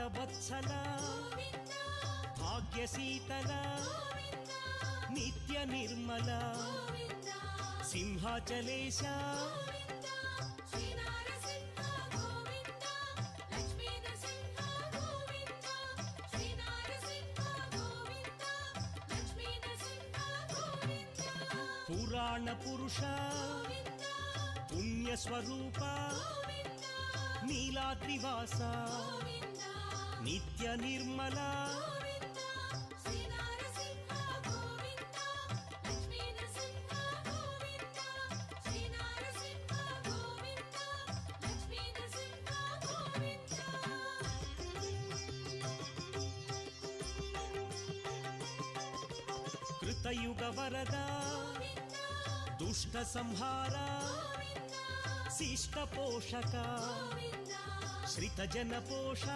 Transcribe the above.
భక్తవత్సల భాగ్యశీతల నిత్య నిర్మల సింహాచలేశ పురాణ పురుష పుణ్యస్వరూప నీలాద్రివాస నిత్య నిర్మల కృతయుగ వరద దుష్ట సంహార శిష్ట పోషక శ్రిత జన పోష